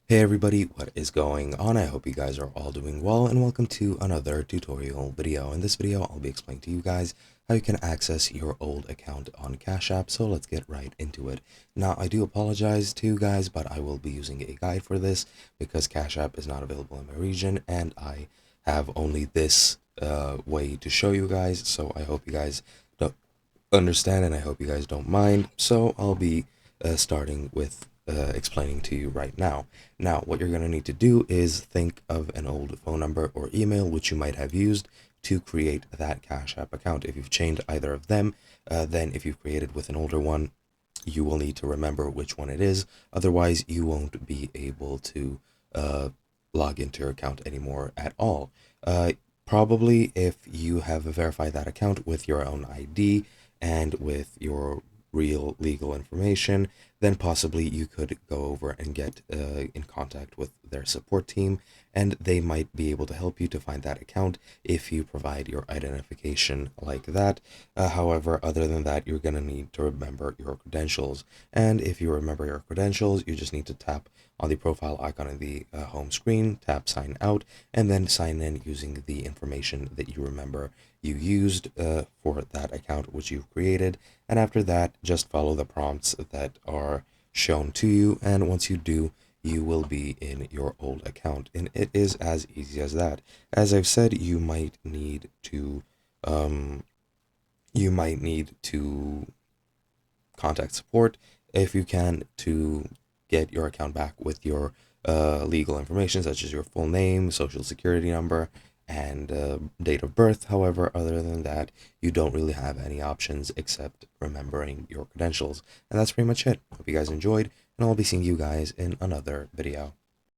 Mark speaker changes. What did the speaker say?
Speaker 1: Hey everybody, what is going on? I hope you guys are all doing well and welcome to another tutorial video. In this video, I'll be explaining to you guys how you can access your old account on Cash App, so let's get right into it. Now, I do apologize to you guys, but I will be using a guide for this because Cash App is not available in my region and I have only this way to show you guys, so I hope you guys don't understand and I hope you guys don't mind. So I'll be starting with explaining to you right now. Now, what you're going to need to do is think of an old phone number or email which you might have used to create that Cash App account. If you've changed either of them, then if you've created with an older one, you will need to remember which one it is. Otherwise, you won't be able to uh, log into your account anymore at all. Probably if you have verified that account with your own ID and with your real legal information, then possibly you could go over and get in contact with their support team, and they might be able to help you to find that account if you provide your identification like that. However, other than that, you're going to need to remember your credentials. And if you remember your credentials, you just need to tap on the profile icon in the home screen, tap sign out, and then sign in using the information that you remember you used for that account which you've created. And after that, just follow the prompts that are shown to you. And once you do, you will be in your old account. And it is as easy as that. As I've said, um, you might need to contact support if you can to get your account back with your legal information, such as your full name, social security number, and date of birth. However, other than that, you don't really have any options except remembering your credentials. And that's pretty much it. Hope you guys enjoyed, and I'll be seeing you guys in another video.